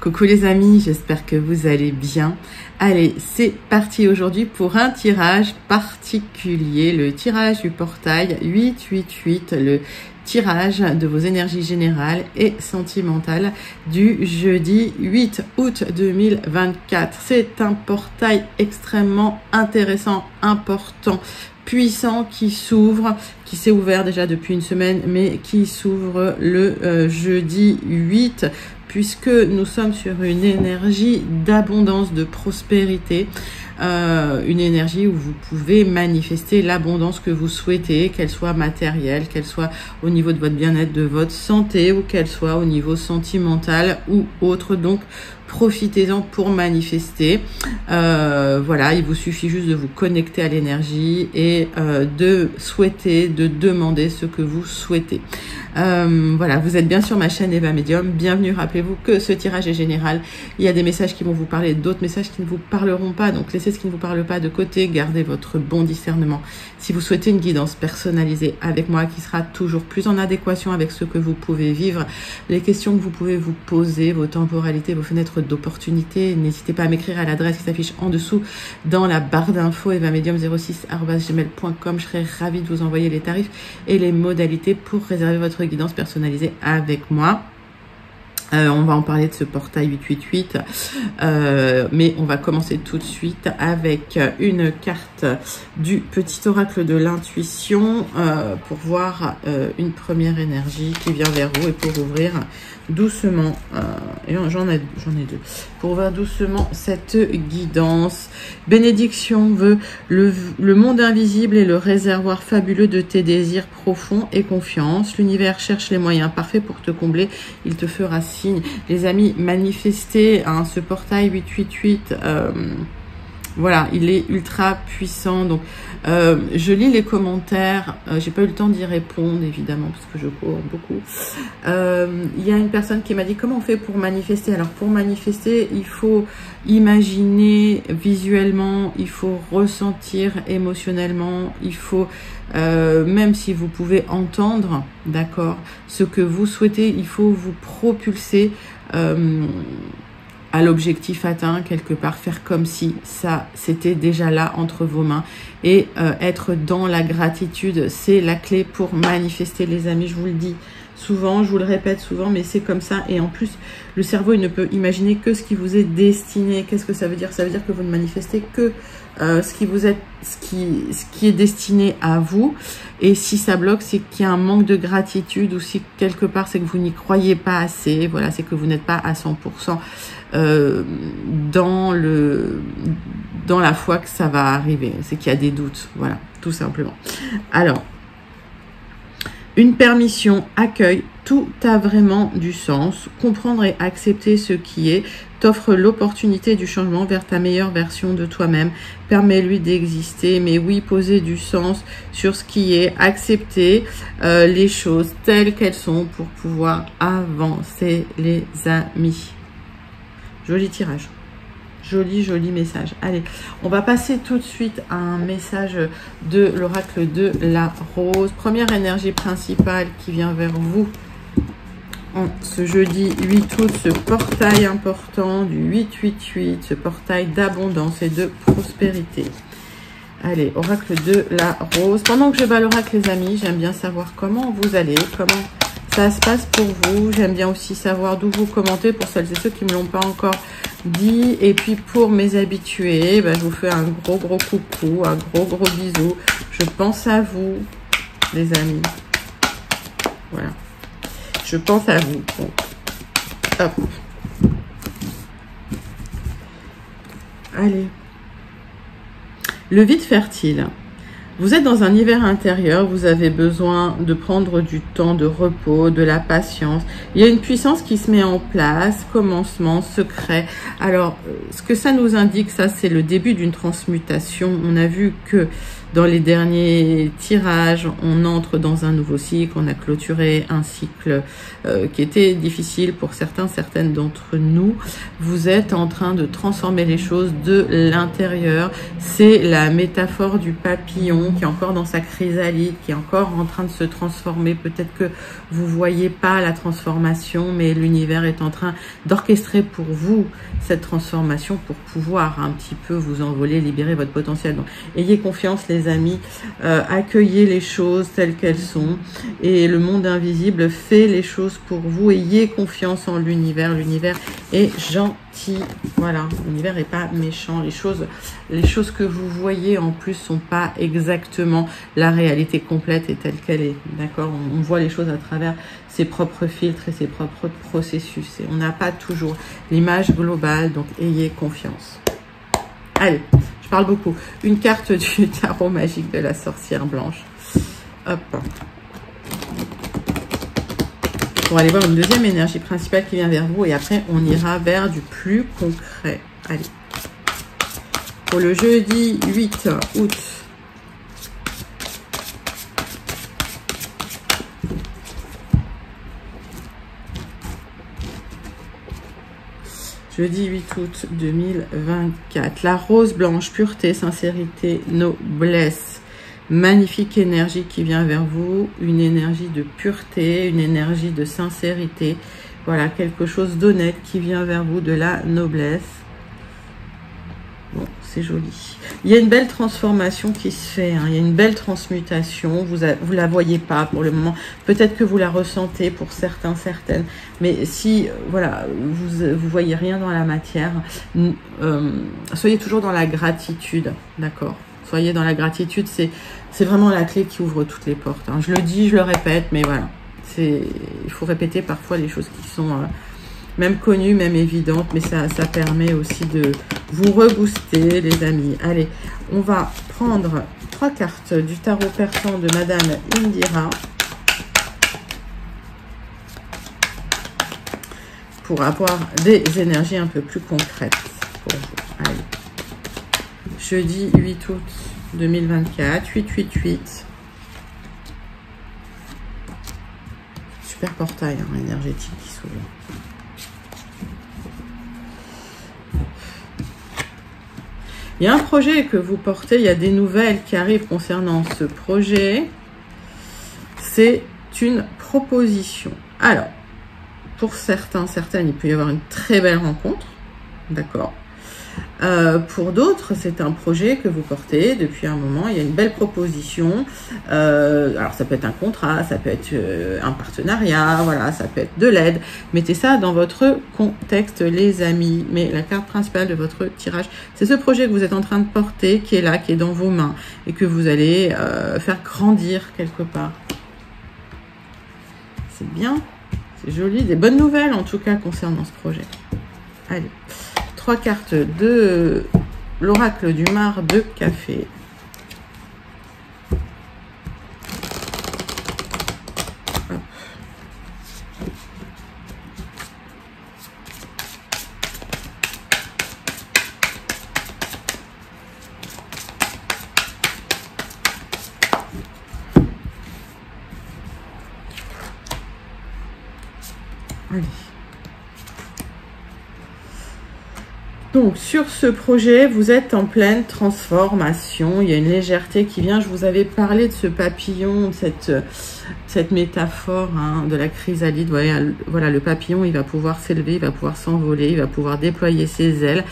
Coucou les amis, j'espère que vous allez bien. Allez, c'est parti aujourd'hui pour un tirage particulier, le tirage du portail 888, le tirage de vos énergies générales et sentimentales du jeudi 8 août 2024. C'est un portail extrêmement intéressant, important, puissant qui s'ouvre, qui s'est ouvert déjà depuis une semaine, mais qui s'ouvre le jeudi 8, puisque nous sommes sur une énergie d'abondance, de prospérité, une énergie où vous pouvez manifester l'abondance que vous souhaitez, qu'elle soit matérielle, qu'elle soit au niveau de votre bien-être, de votre santé, ou qu'elle soit au niveau sentimental ou autre. Donc, profitez-en pour manifester. Voilà, il vous suffit juste de vous connecter à l'énergie et de souhaiter, de demander ce que vous souhaitez. Voilà, vous êtes bien sur ma chaîne Eva Medium. Bienvenue. Rappelez-vous que ce tirage est général. Il y a des messages qui vont vous parler, d'autres messages qui ne vous parleront pas. Donc, laissez ce qui ne vous parle pas de côté. Gardez votre bon discernement. Si vous souhaitez une guidance personnalisée avec moi qui sera toujours plus en adéquation avec ce que vous pouvez vivre, les questions que vous pouvez vous poser, vos temporalités, vos fenêtres d'opportunité, n'hésitez pas à m'écrire à l'adresse qui s'affiche en dessous dans la barre d'infos evamedium06@gmail.com. Je serai ravie de vous envoyer les tarifs et les modalités pour réserver votre guidance personnalisée avec moi. On va en parler de ce portail 888, mais on va commencer tout de suite avec une carte du petit oracle de l'intuition pour voir une première énergie qui vient vers vous et pour ouvrir doucement, j'en ai deux, pour ouvrir doucement cette guidance. Bénédiction veut le monde invisible et le réservoir fabuleux de tes désirs profonds et confiance. L'univers cherche les moyens parfaits pour te combler, il te fera signe. Les amis, manifestez ce portail 888, voilà, il est ultra puissant. Donc, je lis les commentaires. J'ai pas eu le temps d'y répondre, évidemment, parce que je cours beaucoup. Il y a une personne qui m'a dit comment on fait pour manifester. Alors, pour manifester, il faut imaginer visuellement, il faut ressentir émotionnellement, il faut, même si vous pouvez entendre, d'accord, ce que vous souhaitez, il faut vous propulser à l'objectif atteint, quelque part, faire comme si ça c'était déjà là entre vos mains et être dans la gratitude, c'est la clé pour manifester, les amis. Je vous le dis souvent, je vous le répète souvent, mais c'est comme ça. Et en plus, le cerveau, il ne peut imaginer que ce qui vous est destiné. Qu'est-ce que ça veut dire? Ça veut dire que vous ne manifestez que ce qui est destiné à vous. Et si ça bloque, c'est qu'il y a un manque de gratitude, ou si quelque part c'est que vous n'y croyez pas assez. Voilà, c'est que vous n'êtes pas à 100% dans la foi que ça va arriver. C'est qu'il y a des doutes. Voilà, tout simplement. Alors, une permission accueille, tout a vraiment du sens. Comprendre et accepter ce qui est t'offre l'opportunité du changement vers ta meilleure version de toi-même. Permets-lui d'exister. Mais oui, poser du sens sur ce qui est, accepter les choses telles qu'elles sont pour pouvoir avancer, les amis. Joli tirage. Joli message. Allez, on va passer tout de suite à un message de l'oracle de la rose. Première énergie principale qui vient vers vous en ce jeudi 8 août, ce portail important du 888, ce portail d'abondance et de prospérité. Allez, oracle de la rose. Pendant que je bats l'oracle, les amis, j'aime bien savoir comment vous allez, comment ça se passe pour vous. J'aime bien aussi savoir d'où vous commentez pour celles et ceux qui ne me l'ont pas encore dit. Et puis pour mes habitués, je vous fais un gros coucou, un gros bisou. Je pense à vous, les amis. Voilà. Je pense à vous. Donc, hop. Allez. Le vide fertile. Vous êtes dans un hiver intérieur, vous avez besoin de prendre du temps de repos, de la patience. Il y a une puissance qui se met en place, commencement, secret. Alors, ce que ça nous indique, ça, c'est le début d'une transmutation. On a vu que dans les derniers tirages, on entre dans un nouveau cycle, on a clôturé un cycle qui était difficile pour certaines d'entre nous. Vous êtes en train de transformer les choses de l'intérieur. C'est la métaphore du papillon qui est encore dans sa chrysalide, qui est encore en train de se transformer. Peut-être que vous voyez pas la transformation, mais l'univers est en train d'orchestrer pour vous cette transformation pour pouvoir un petit peu vous envoler, libérer votre potentiel. Donc, ayez confiance les amis, accueillez les choses telles qu'elles sont et le monde invisible fait les choses pour vous. Ayez confiance en l'univers. L'univers est gentil. Voilà, l'univers n'est pas méchant. Les choses que vous voyez en plus sont pas exactement la réalité complète et telle qu'elle est. D'accord, on voit les choses à travers ses propres filtres et ses propres processus. Et on n'a pas toujours l'image globale, donc ayez confiance. Allez, je parle beaucoup. Une carte du tarot magique de la sorcière blanche. Hop. On va aller voir une deuxième énergie principale qui vient vers vous et après on ira vers du plus concret. Allez. Pour le jeudi 8 août. Jeudi 8 août 2024. La rose blanche, pureté, sincérité, noblesse. Magnifique énergie qui vient vers vous. Une énergie de pureté, une énergie de sincérité. Voilà, quelque chose d'honnête qui vient vers vous, de la noblesse. Bon, c'est joli. Il y a une belle transformation qui se fait. Hein. Il y a une belle transmutation. Vous la voyez pas pour le moment. Peut-être que vous la ressentez pour certains, certaines. Mais si, voilà, vous voyez rien dans la matière, soyez toujours dans la gratitude, d'accord? Soyez dans la gratitude, c'est vraiment la clé qui ouvre toutes les portes. Hein. Je le dis, je le répète, mais voilà. Il faut répéter parfois les choses qui sont même connues, même évidentes, mais ça permet aussi de vous rebooster, les amis. Allez, on va prendre 3 cartes du tarot persan de Madame Indira pour avoir des énergies un peu plus concrètes pour vous. Allez. Jeudi 8 août 2024, 888. Super portail hein, énergétique qui s'ouvre. Il y a un projet que vous portez, il y a des nouvelles qui arrivent concernant ce projet. C'est une proposition. Alors, pour certaines, il peut y avoir une très belle rencontre. D'accord. Pour d'autres, c'est un projet que vous portez depuis un moment. Il y a une belle proposition. Alors, ça peut être un contrat, ça peut être un partenariat, voilà, ça peut être de l'aide. Mettez ça dans votre contexte, les amis. Mais la carte principale de votre tirage, c'est ce projet que vous êtes en train de porter, qui est là, qui est dans vos mains, et que vous allez faire grandir quelque part. C'est bien, c'est joli. Des bonnes nouvelles, en tout cas, concernant ce projet. Allez. 3 cartes de l'oracle du mar de café. Hop. Allez. Donc, sur ce projet, vous êtes en pleine transformation. Il y a une légèreté qui vient. Je vous avais parlé de ce papillon, de cette métaphore hein, de la chrysalide. Voilà, le papillon, il va pouvoir s'élever, il va pouvoir s'envoler, il va pouvoir déployer ses ailes.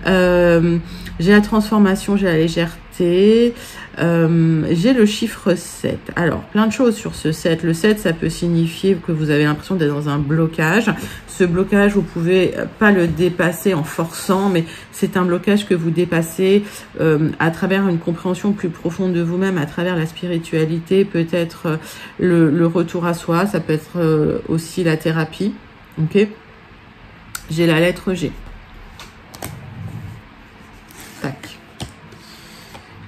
J'ai la transformation, j'ai la légèreté. J'ai le chiffre 7. Alors, plein de choses sur ce 7. Le 7, ça peut signifier que vous avez l'impression d'être dans un blocage. Ce blocage, vous pouvez pas le dépasser en forçant, mais c'est un blocage que vous dépassez à travers une compréhension plus profonde de vous-même, à travers la spiritualité, peut-être le retour à soi, ça peut être aussi la thérapie. Ok. J'ai la lettre G. Tac.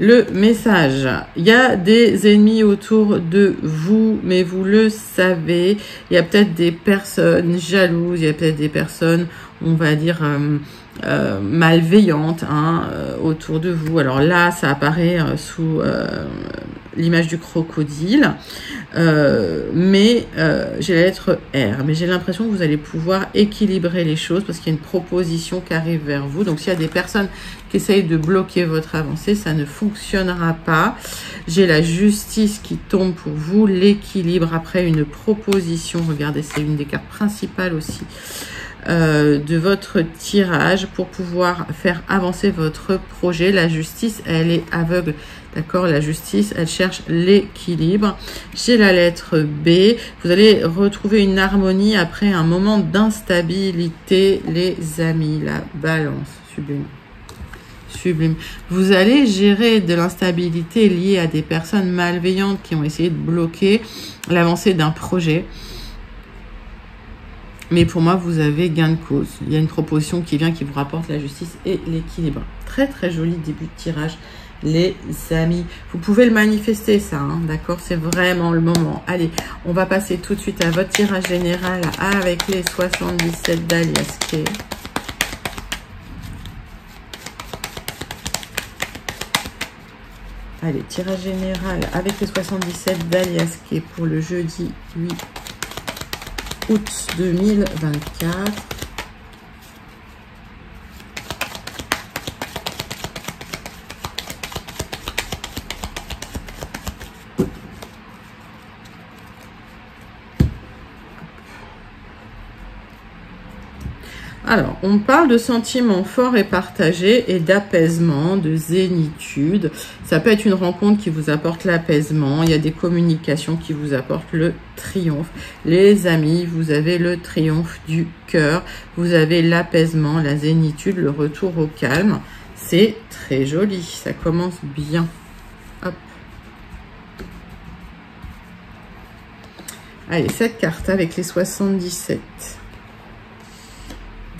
Le message, il y a des ennemis autour de vous, mais vous le savez. Il y a peut-être des personnes jalouses, il y a peut-être des personnes, on va dire, malveillantes hein, autour de vous. Alors là, ça apparaît sous l'image du crocodile, mais j'ai la lettre R. Mais j'ai l'impression que vous allez pouvoir équilibrer les choses parce qu'il y a une proposition qui arrive vers vous. Donc s'il y a des personnes qui essayent de bloquer votre avancée, ça ne fonctionnera pas. J'ai la justice qui tombe pour vous, l'équilibre après une proposition. Regardez, c'est une des cartes principales aussi de votre tirage pour pouvoir faire avancer votre projet. La justice, elle est aveugle, d'accord? La justice, elle cherche l'équilibre. J'ai la lettre B. Vous allez retrouver une harmonie après un moment d'instabilité, les amis. La balance, sublime. Sublime. Vous allez gérer de l'instabilité liée à des personnes malveillantes qui ont essayé de bloquer l'avancée d'un projet. Mais pour moi, vous avez gain de cause. Il y a une proposition qui vient, qui vous rapporte la justice et l'équilibre. Très, très joli début de tirage, les amis. Vous pouvez le manifester, ça, hein, d'accord? C'est vraiment le moment. Allez, on va passer tout de suite à votre tirage général avec les 77 d'Alias Kay. Allez, tirage général avec les 77 d'Alias Kay pour le jeudi 8 août 2024. Alors, on parle de sentiments forts et partagés et d'apaisement, de zénitude. Ça peut être une rencontre qui vous apporte l'apaisement. Il y a des communications qui vous apportent le triomphe. Les amis, vous avez le triomphe du cœur. Vous avez l'apaisement, la zénitude, le retour au calme. C'est très joli. Ça commence bien. Hop. Allez, cette carte avec les 77.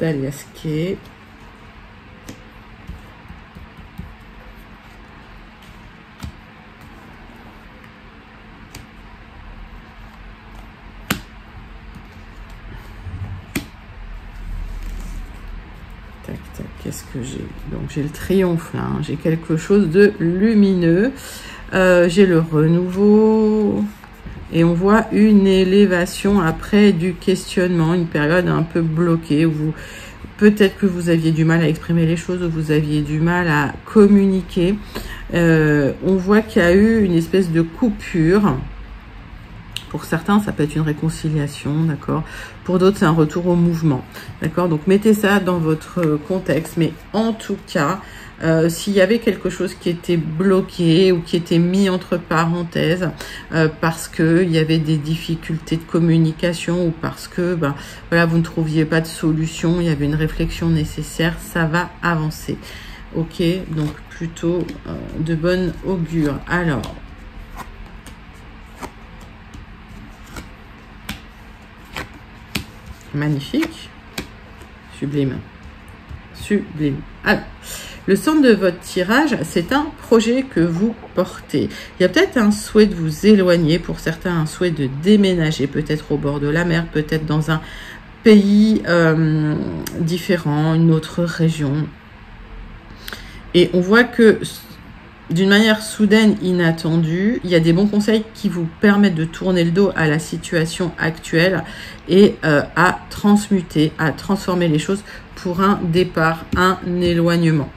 d'Alias Kay. Tac, tac, qu'est-ce que j'ai? Donc j'ai le triomphe là, hein. J'ai quelque chose de lumineux. J'ai le renouveau. Et on voit une élévation après du questionnement, une période un peu bloquée où vous, peut-être que vous aviez du mal à exprimer les choses, où vous aviez du mal à communiquer. On voit qu'il y a eu une espèce de coupure. Pour certains, ça peut être une réconciliation, d'accord? Pour d'autres, c'est un retour au mouvement, d'accord? Donc, mettez ça dans votre contexte. Mais en tout cas, s'il y avait quelque chose qui était bloqué ou qui était mis entre parenthèses parce qu'il y avait des difficultés de communication ou parce que voilà, vous ne trouviez pas de solution, il y avait une réflexion nécessaire, ça va avancer. Ok, donc plutôt de bonne augure. Alors, magnifique, sublime, sublime. Alors, le centre de votre tirage, c'est un projet que vous portez. Il y a peut-être un souhait de vous éloigner, pour certains un souhait de déménager, peut-être au bord de la mer, peut-être dans un pays différent, une autre région. Et on voit que d'une manière soudaine, inattendue, il y a des bons conseils qui vous permettent de tourner le dos à la situation actuelle et à transmuter, à transformer les choses pour un départ, un éloignement.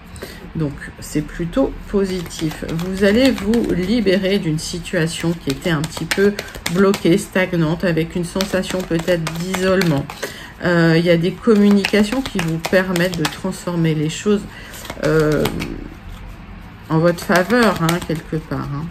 Donc, c'est plutôt positif. Vous allez vous libérer d'une situation qui était un petit peu bloquée, stagnante, avec une sensation peut-être d'isolement. Il y a des communications qui vous permettent de transformer les choses en votre faveur, hein, quelque part. Hein.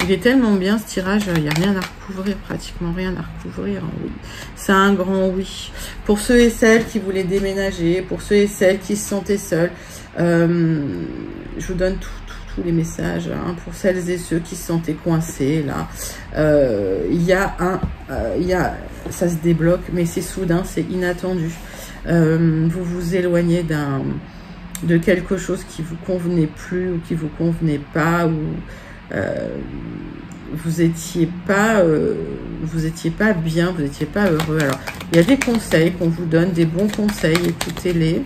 Il est tellement bien ce tirage, il n'y a rien à recouvrir, pratiquement rien à recouvrir. Oui. C'est un grand oui. Pour ceux et celles qui voulaient déménager, pour ceux et celles qui se sentaient seuls, je vous donne tous les messages. Hein, pour celles et ceux qui se sentaient coincés, là, ça se débloque, mais c'est soudain, c'est inattendu. Vous vous éloignez de quelque chose qui vous convenait plus ou qui vous convenait pas, ou vous étiez pas bien, vous n'étiez pas heureux. Alors, il y a des conseils qu'on vous donne, des bons conseils, écoutez-les.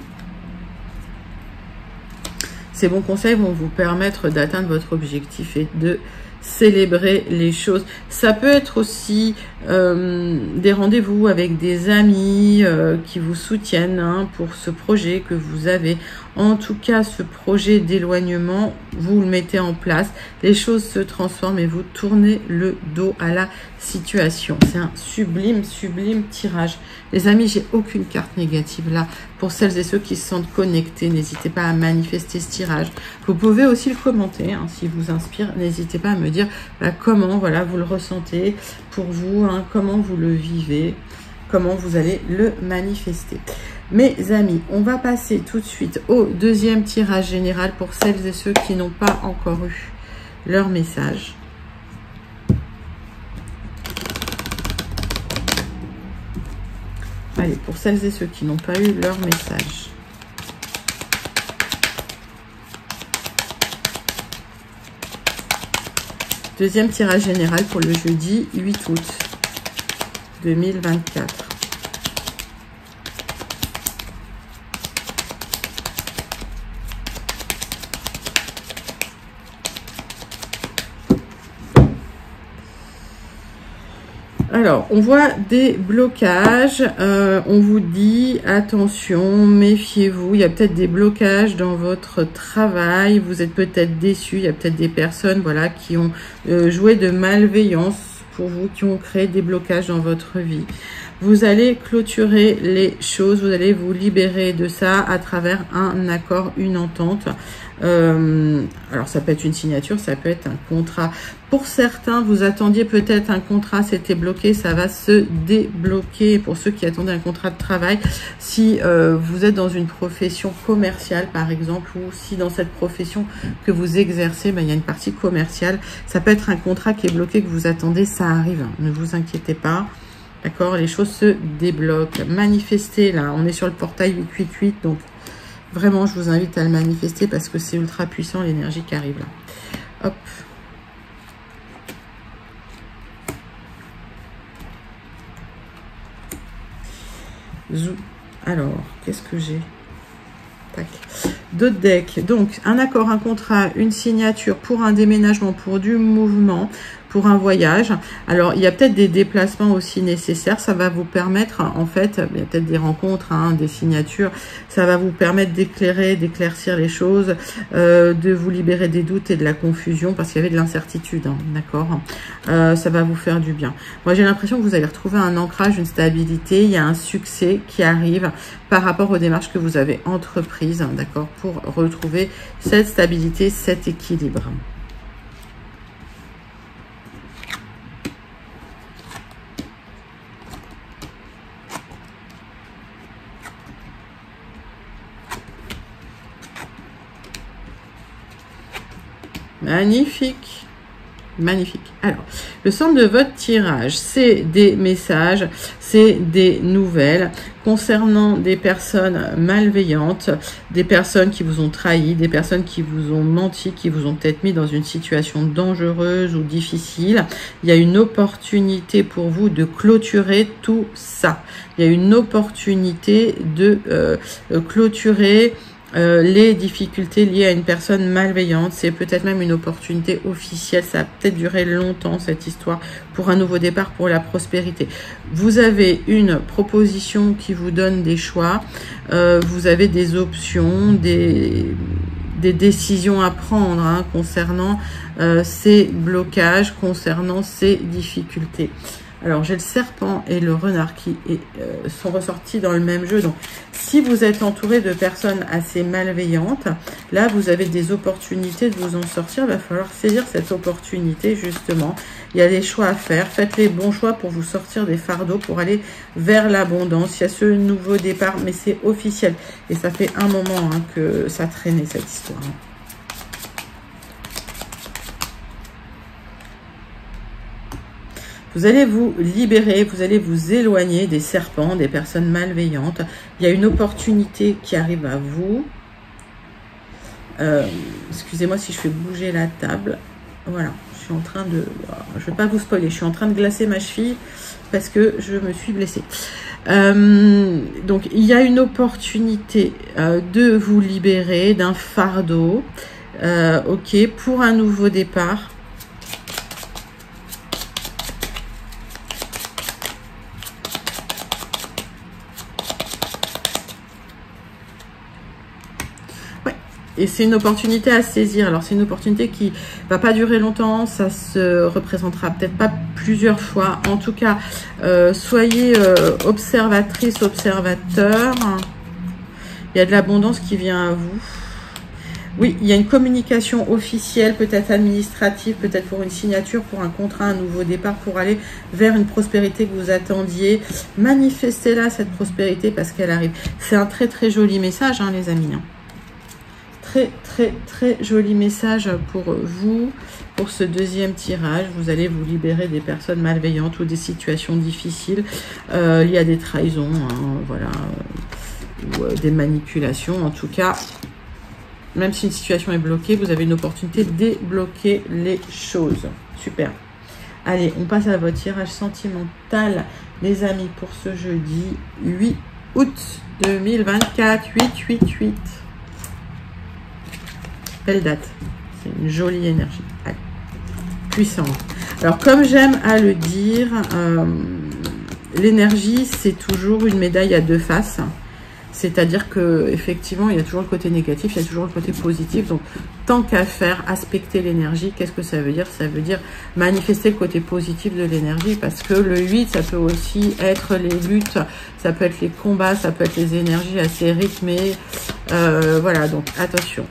Ces bons conseils vont vous permettre d'atteindre votre objectif et de célébrer les choses. Ça peut être aussi des rendez-vous avec des amis qui vous soutiennent hein, pour ce projet que vous avez. En tout cas, ce projet d'éloignement, vous le mettez en place, les choses se transforment et vous tournez le dos à la situation. C'est un sublime, sublime tirage. Les amis, j'ai aucune carte négative là. Pour celles et ceux qui se sentent connectés, n'hésitez pas à manifester ce tirage. Vous pouvez aussi le commenter, hein, s'il vous inspire. N'hésitez pas à me dire comment voilà, vous le ressentez pour vous, hein, comment vous le vivez, comment vous allez le manifester. Mes amis, on va passer tout de suite au deuxième tirage général pour celles et ceux qui n'ont pas encore eu leur message. Allez, pour celles et ceux qui n'ont pas eu leur message. Deuxième tirage général pour le jeudi 8 août 2024. Alors, on voit des blocages, on vous dit attention, méfiez-vous, il y a peut-être des blocages dans votre travail, vous êtes peut-être déçus, il y a peut-être des personnes voilà, qui ont joué de malveillance pour vous, qui ont créé des blocages dans votre vie. Vous allez clôturer les choses, vous allez vous libérer de ça à travers un accord, une entente. Alors ça peut être une signature, ça peut être un contrat. Pour certains, vous attendiez peut-être un contrat, c'était bloqué, ça va se débloquer. Pour ceux qui attendaient un contrat de travail, si vous êtes dans une profession commerciale par exemple, ou si dans cette profession que vous exercez, il y a une partie commerciale, ça peut être un contrat qui est bloqué, que vous attendez, ça arrive, ne vous inquiétez pas. D'accord, les choses se débloquent. Manifestez, là, on est sur le portail 888, donc vraiment, je vous invite à le manifester parce que c'est ultra puissant, l'énergie qui arrive là. Hop. Zou. Alors, qu'est-ce que j'ai? Tac. D'autres decks. Donc, un accord, un contrat, une signature pour un déménagement, pour du mouvement, pour un voyage. Alors, il y a peut-être des déplacements aussi nécessaires. Ça va vous permettre, en fait, il y a peut-être des rencontres, hein, des signatures. Ça va vous permettre d'éclairer, d'éclaircir les choses, de vous libérer des doutes et de la confusion parce qu'il y avait de l'incertitude, hein, d'accord. Ça va vous faire du bien. Moi, j'ai l'impression que vous allez retrouver un ancrage, une stabilité. Il y a un succès qui arrive par rapport aux démarches que vous avez entreprises, hein, d'accord, pour retrouver cette stabilité, cet équilibre. Magnifique, magnifique. Alors, le centre de votre tirage, c'est des messages, c'est des nouvelles concernant des personnes malveillantes, des personnes qui vous ont trahi, des personnes qui vous ont menti, qui vous ont peut-être mis dans une situation dangereuse ou difficile. Il y a une opportunité pour vous de clôturer tout ça. Il y a une opportunité de clôturer les difficultés liées à une personne malveillante. C'est peut-être même une opportunité officielle. Ça a peut-être duré longtemps cette histoire pour un nouveau départ, pour la prospérité. Vous avez une proposition qui vous donne des choix. Vous avez des options, des décisions à prendre hein, concernant ces blocages, concernant ces difficultés. Alors, j'ai le serpent et le renard qui sont ressortis dans le même jeu. Donc, si vous êtes entouré de personnes assez malveillantes, là, vous avez des opportunités de vous en sortir. Il va falloir saisir cette opportunité, justement. Il y a des choix à faire. Faites les bons choix pour vous sortir des fardeaux, pour aller vers l'abondance. Il y a ce nouveau départ, mais c'est officiel. Et ça fait un moment hein, que ça traînait, cette histoire. Vous allez vous libérer, vous allez vous éloigner des serpents, des personnes malveillantes. Il y a une opportunité qui arrive à vous. Excusez-moi si je fais bouger la table. Voilà, je suis en train de... Je vais pas vous spoiler, je suis en train de glacer ma cheville parce que je me suis blessée. Donc, il y a une opportunité de vous libérer d'un fardeau, ok, pour un nouveau départ. Et c'est une opportunité à saisir. Alors, c'est une opportunité qui va pas durer longtemps. Ça se représentera peut-être pas plusieurs fois. En tout cas, soyez observatrice, observateur. Il y a de l'abondance qui vient à vous. Oui, il y a une communication officielle, peut-être administrative, peut-être pour une signature, pour un contrat, un nouveau départ, pour aller vers une prospérité que vous attendiez. Manifestez-la, cette prospérité, parce qu'elle arrive. C'est un très, très joli message, hein, les amis. Très, très, très joli message pour vous, pour ce deuxième tirage. Vous allez vous libérer des personnes malveillantes ou des situations difficiles. Il y a des trahisons, hein, voilà, ou des manipulations. En tout cas, même si une situation est bloquée, vous avez une opportunité de débloquer les choses. Super. Allez, on passe à votre tirage sentimental, les amis, pour ce jeudi 8 août 2024. 888. Belle date. C'est une jolie énergie. Allez. Puissante. Alors, comme j'aime à le dire, l'énergie, c'est toujours une médaille à deux faces. C'est-à-dire que effectivement, il y a toujours le côté négatif, il y a toujours le côté positif. Donc, tant qu'à faire, aspecter l'énergie, qu'est-ce que ça veut dire? Ça veut dire manifester le côté positif de l'énergie, parce que le 8, ça peut aussi être les luttes, ça peut être les combats, ça peut être les énergies assez rythmées. Voilà, donc attention.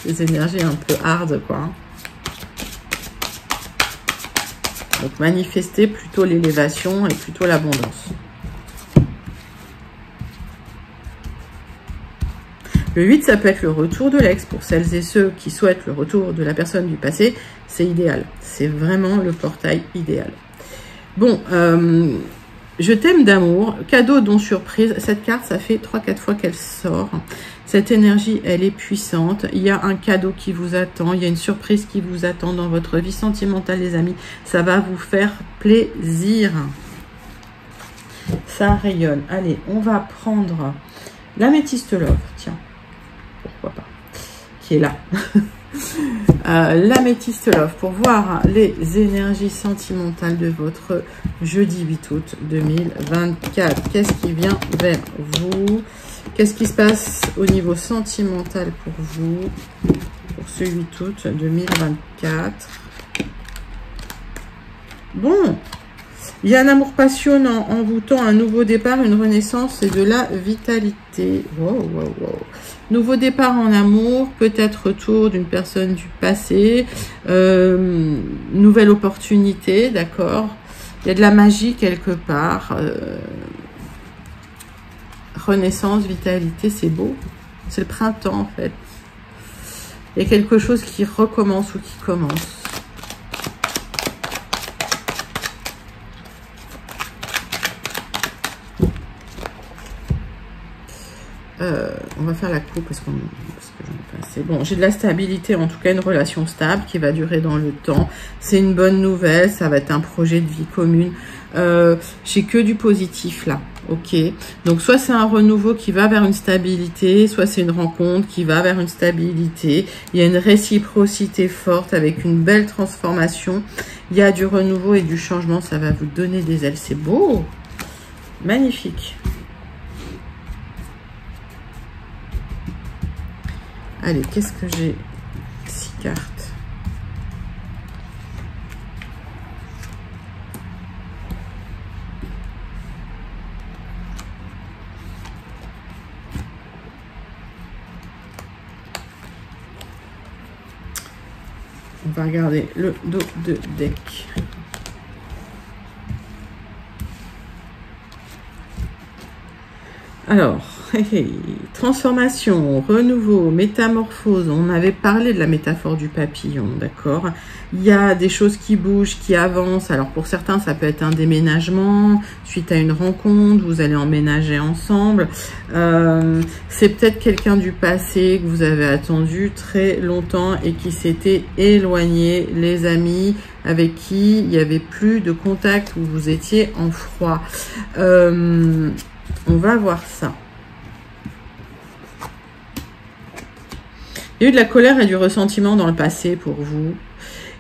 Les énergies un peu hard, quoi. Donc, manifester plutôt l'élévation et plutôt l'abondance. Le 8, ça peut être le retour de l'ex. Pour celles et ceux qui souhaitent le retour de la personne du passé, c'est idéal. C'est vraiment le portail idéal. Bon, je t'aime d'amour. Cadeau, don, surprise. Cette carte, ça fait 3-4 fois qu'elle sort. Cette énergie, elle est puissante. Il y a un cadeau qui vous attend. Il y a une surprise qui vous attend dans votre vie sentimentale, les amis. Ça va vous faire plaisir. Ça rayonne. Allez, on va prendre l'améthyste love. Tiens. Pourquoi pas, qui est là. L'améthyste love pour voir les énergies sentimentales de votre jeudi 8 août 2024. Qu'est-ce qui vient vers vous? Qu'est-ce qui se passe au niveau sentimental pour vous pour ce 8 août 2024? Bon, il y a un amour passionnant en vous tend un nouveau départ, une renaissance et de la vitalité. Wow, wow, wow. Nouveau départ en amour, peut-être retour d'une personne du passé, nouvelle opportunité, d'accord. Il y a de la magie quelque part. Renaissance, vitalité, c'est beau. C'est le printemps en fait. Il y a quelque chose qui recommence ou qui commence. On va faire la coupe parce que j'en ai pas assez. Bon, j'ai de la stabilité, en tout cas une relation stable qui va durer dans le temps. C'est une bonne nouvelle, ça va être un projet de vie commune. J'ai que du positif là, ok. Donc soit c'est un renouveau qui va vers une stabilité, soit c'est une rencontre qui va vers une stabilité. Il y a une réciprocité forte avec une belle transformation. Il y a du renouveau et du changement, ça va vous donner des ailes. C'est beau, magnifique. Allez, qu'est-ce que j'ai? 6 cartes. On va regarder le dos de deck. Alors, Transformation, renouveau, métamorphose. On avait parlé de la métaphore du papillon, d'accord? Il y a des choses qui bougent, qui avancent. Alors pour certains, ça peut être un déménagement suite à une rencontre. Vous allez emménager ensemble. C'est peut-être quelqu'un du passé que vous avez attendu très longtemps et qui s'était éloigné. Les amis avec qui il n'y avait plus de contact, où vous étiez en froid. On va voir ça. Il y a eu de la colère et du ressentiment dans le passé pour vous.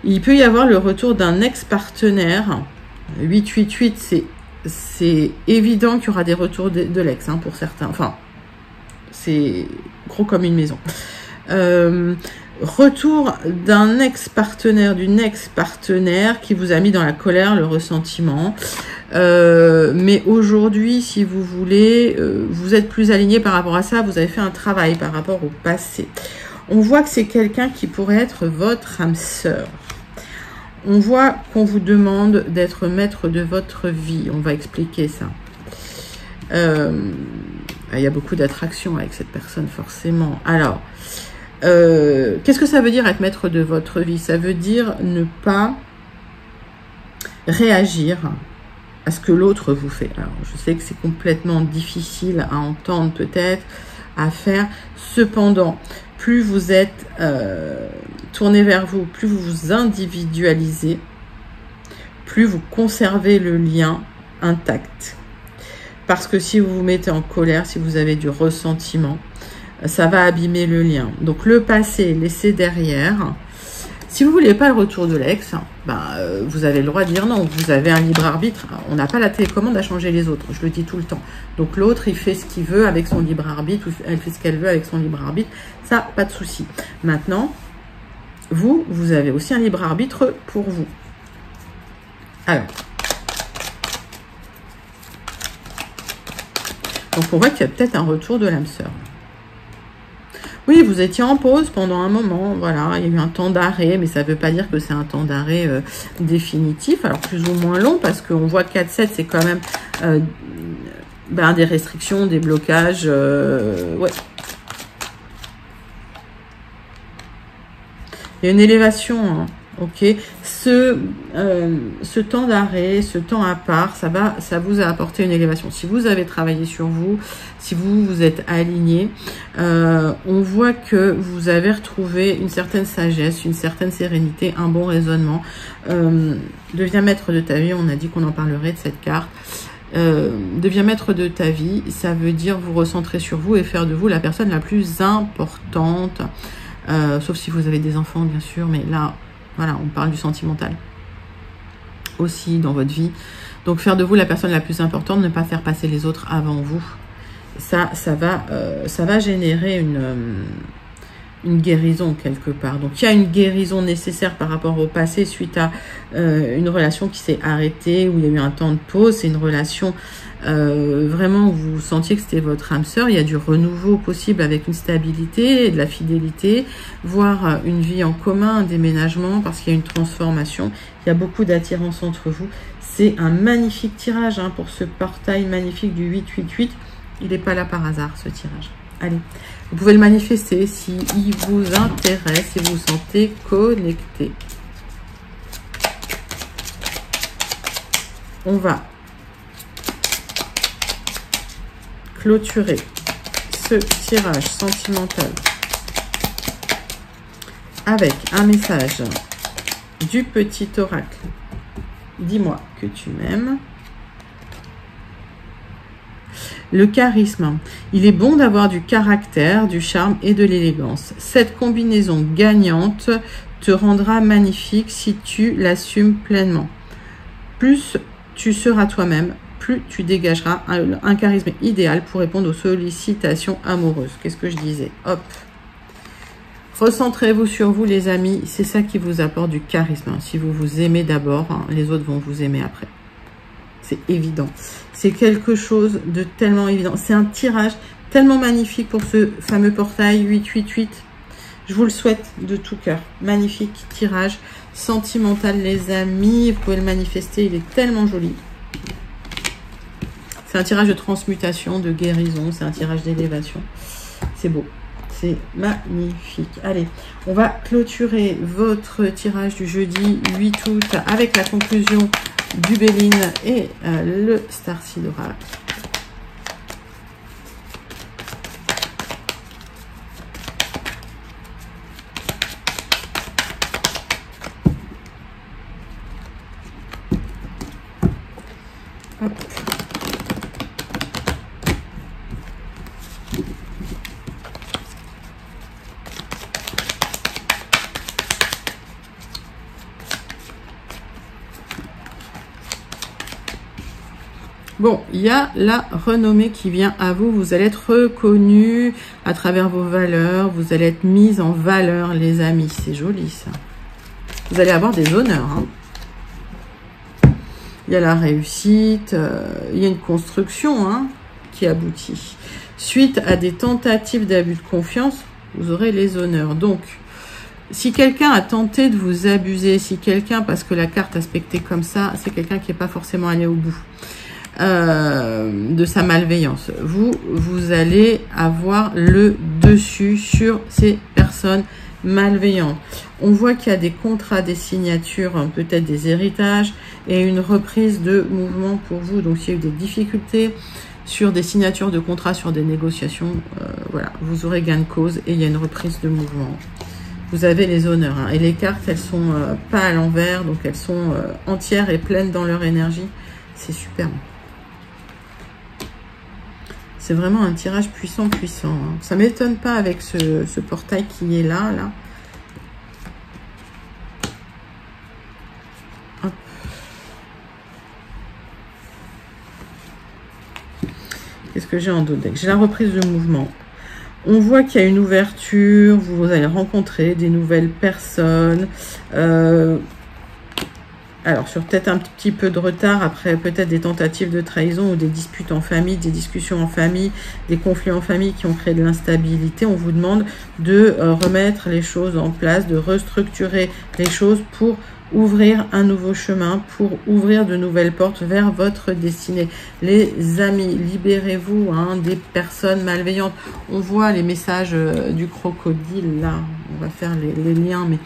Il peut y avoir le retour d'un ex-partenaire. 888, c'est évident qu'il y aura des retours de l'ex hein, pour certains. Enfin, c'est gros comme une maison. Retour d'un ex-partenaire, d'une ex-partenaire qui vous a mis dans la colère, le ressentiment. Mais aujourd'hui, si vous voulez, vous êtes plus aligné par rapport à ça. Vous avez fait un travail par rapport au passé. On voit que c'est quelqu'un qui pourrait être votre âme sœur. On voit qu'on vous demande d'être maître de votre vie. On va expliquer ça. Il y a beaucoup d'attraction avec cette personne, forcément. Alors, qu'est-ce que ça veut dire être maître de votre vie? Ça veut dire ne pas réagir à ce que l'autre vous fait. Alors, je sais que c'est complètement difficile à entendre peut-être, à faire. Cependant, plus vous êtes tourné vers vous, plus vous vous individualisez, plus vous conservez le lien intact. Parce que si vous vous mettez en colère, si vous avez du ressentiment, ça va abîmer le lien. Donc le passé, laissez derrière. Si vous ne voulez pas le retour de l'ex, vous avez le droit de dire non. Vous avez un libre arbitre. On n'a pas la télécommande à changer les autres. Je le dis tout le temps. Donc l'autre, il fait ce qu'il veut avec son libre arbitre. Ou elle fait ce qu'elle veut avec son libre arbitre. Ça, pas de souci. Maintenant, vous avez aussi un libre arbitre pour vous. Alors. Donc on voit qu'il y a peut-être un retour de l'âme sœur. Oui, vous étiez en pause pendant un moment, voilà, il y a eu un temps d'arrêt, mais ça ne veut pas dire que c'est un temps d'arrêt définitif, alors plus ou moins long, parce qu'on voit 4-7, c'est quand même des restrictions, des blocages, ouais. Il y a une élévation, hein, ok. Ce temps d'arrêt, ce temps à part, ça vous a apporté une élévation. Si vous avez travaillé sur vous, si vous êtes aligné, on voit que vous avez retrouvé une certaine sagesse, une certaine sérénité, un bon raisonnement. Deviens maître de ta vie, on a dit qu'on en parlerait de cette carte. Deviens maître de ta vie, ça veut dire vous recentrer sur vous et faire de vous la personne la plus importante, sauf si vous avez des enfants bien sûr, mais là, voilà, on parle du sentimental aussi dans votre vie. Donc faire de vous la personne la plus importante, ne pas faire passer les autres avant vous. Ça va générer une guérison quelque part. Donc il y a une guérison nécessaire par rapport au passé suite à une relation qui s'est arrêtée, où il y a eu un temps de pause. C'est une relation vraiment où vous sentiez que c'était votre âme sœur. Il y a du renouveau possible avec une stabilité, de la fidélité, voire une vie en commun, un déménagement, parce qu'il y a une transformation. Il y a beaucoup d'attirance entre vous. C'est un magnifique tirage hein, pour ce portail magnifique du 888. Il n'est pas là par hasard, ce tirage. Allez, vous pouvez le manifester si il vous intéresse, si vous vous sentez connecté. On va clôturer ce tirage sentimental avec un message du petit oracle. Dis-moi que tu m'aimes. Le charisme. Il est bon d'avoir du caractère, du charme et de l'élégance. Cette combinaison gagnante te rendra magnifique si tu l'assumes pleinement. Plus tu seras toi-même, plus tu dégageras un charisme idéal pour répondre aux sollicitations amoureuses. Qu'est-ce que je disais? Hop. Recentrez-vous sur vous, les amis. C'est ça qui vous apporte du charisme. Si vous vous aimez d'abord, les autres vont vous aimer après. C'est évident. C'est quelque chose de tellement évident. C'est un tirage tellement magnifique pour ce fameux portail 888. Je vous le souhaite de tout cœur. Magnifique tirage sentimental, les amis. Vous pouvez le manifester. Il est tellement joli. C'est un tirage de transmutation, de guérison, c'est un tirage d'élévation. C'est beau, c'est magnifique. Allez, on va clôturer votre tirage du jeudi 8 août avec la conclusion du Béline et le Starseed Oracle. Hop. Bon, il y a la renommée qui vient à vous. Vous allez être reconnu à travers vos valeurs. Vous allez être mise en valeur, les amis. C'est joli, ça. Vous allez avoir des honneurs, hein. Il y a la réussite, il y a une construction, hein, qui aboutit. Suite à des tentatives d'abus de confiance, vous aurez les honneurs. Donc, si quelqu'un a tenté de vous abuser, si quelqu'un, parce que la carte aspectée comme ça, c'est quelqu'un qui n'est pas forcément allé au bout de sa malveillance, vous allez avoir le dessus sur ces personnes malveillantes. On voit qu'il y a des contrats, des signatures, peut-être des héritages et une reprise de mouvement pour vous. Donc, s'il y a eu des difficultés sur des signatures de contrats, sur des négociations, voilà, vous aurez gain de cause et il y a une reprise de mouvement. Vous avez les honneurs, hein. Et les cartes, elles sont pas à l'envers, donc elles sont entières et pleines dans leur énergie. C'est superbe. C'est vraiment un tirage puissant, puissant, hein. Ça m'étonne pas avec ce portail qui est là. Hop. Qu'est-ce que j'ai en d'autres decks? J'ai la reprise de mouvement. On voit qu'il y a une ouverture, vous allez rencontrer des nouvelles personnes. Alors, sur peut-être un petit peu de retard, après peut-être des tentatives de trahison ou des disputes en famille, des discussions en famille, des conflits en famille qui ont créé de l'instabilité, on vous demande de remettre les choses en place, de restructurer les choses pour ouvrir un nouveau chemin, pour ouvrir de nouvelles portes vers votre destinée. Les amis, libérez-vous, hein, des personnes malveillantes. On voit les messages du crocodile, là, on va faire les liens, mais...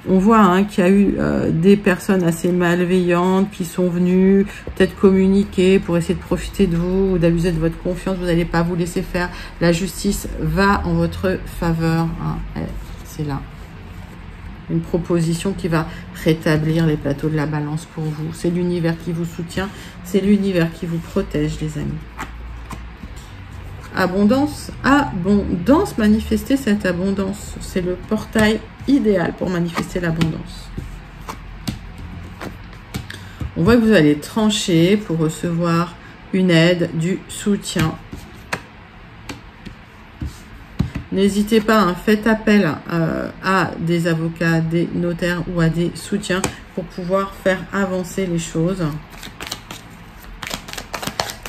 On voit, hein, qu'il y a eu des personnes assez malveillantes qui sont venues peut-être communiquer pour essayer de profiter de vous ou d'abuser de votre confiance. Vous n'allez pas vous laisser faire. La justice va en votre faveur, hein. C'est là. Une proposition qui va rétablir les plateaux de la balance pour vous. C'est l'univers qui vous soutient. C'est l'univers qui vous protège, les amis. Abondance, abondance, manifester cette abondance. C'est le portail idéal pour manifester l'abondance. On voit que vous allez trancher pour recevoir une aide, du soutien. N'hésitez pas, hein, faites appel à des avocats, des notaires ou à des soutiens pour pouvoir faire avancer les choses.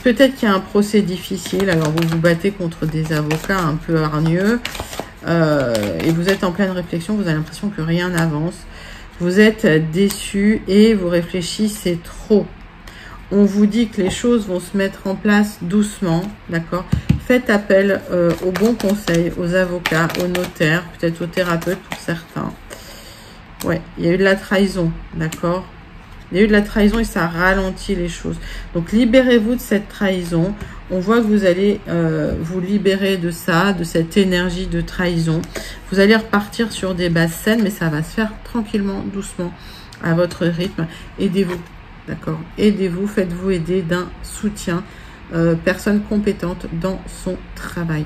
Peut-être qu'il y a un procès difficile, alors vous vous battez contre des avocats un peu hargneux et vous êtes en pleine réflexion, vous avez l'impression que rien n'avance. Vous êtes déçu et vous réfléchissez trop. On vous dit que les choses vont se mettre en place doucement, d'accord? Faites appel aux bons conseils, aux avocats, aux notaires, peut-être aux thérapeutes pour certains. Ouais, il y a eu de la trahison, d'accord? Il y a eu de la trahison et ça ralentit les choses. Donc, libérez-vous de cette trahison. On voit que vous allez vous libérer de ça, de cette énergie de trahison. Vous allez repartir sur des bases saines, mais ça va se faire tranquillement, doucement, à votre rythme. Aidez-vous, d'accord? Aidez-vous, faites-vous aider d'un soutien, personne compétente dans son travail.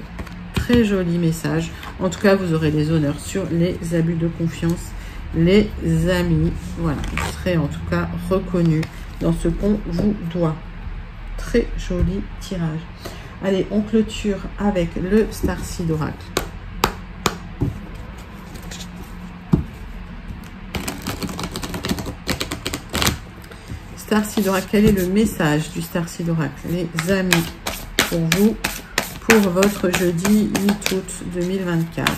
Très joli message. En tout cas, vous aurez les honneurs sur les abus de confiance. Les amis, voilà, vous serez en tout cas reconnus dans ce qu'on vous doit. Très joli tirage. Allez, on clôture avec le Starseed Oracle. Starseed Oracle, quel est le message du Starseed Oracle, les amis, pour vous, pour votre jeudi 8 août 2024?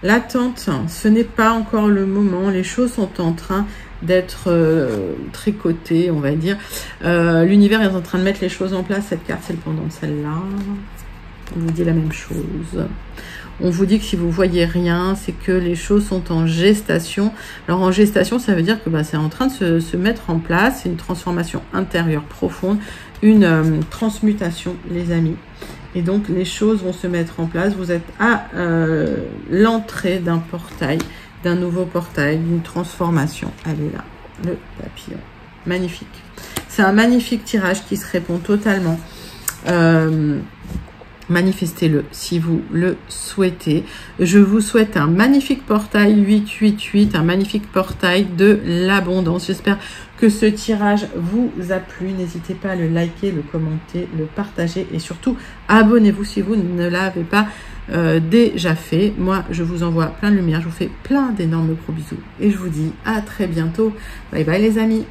L'attente, ce n'est pas encore le moment. Les choses sont en train d'être tricotées, on va dire. L'univers est en train de mettre les choses en place. Cette carte, c'est le pendant de celle-là. On vous dit la même chose. On vous dit que si vous voyez rien, c'est que les choses sont en gestation. Alors en gestation, ça veut dire que c'est en train de se mettre en place. C'est une transformation intérieure profonde, une transmutation, les amis. Et donc les choses vont se mettre en place. Vous êtes à l'entrée d'un portail, d'un nouveau portail, d'une transformation. Elle est là, le papillon. Magnifique. C'est un magnifique tirage qui se répond totalement. Manifestez-le si vous le souhaitez. Je vous souhaite un magnifique portail 888, un magnifique portail de l'abondance. J'espère que ce tirage vous a plu. N'hésitez pas à le liker, le commenter, le partager et surtout abonnez-vous si vous ne l'avez pas déjà fait. Moi, je vous envoie plein de lumière. Je vous fais plein d'énormes gros bisous et je vous dis à très bientôt. Bye bye les amis.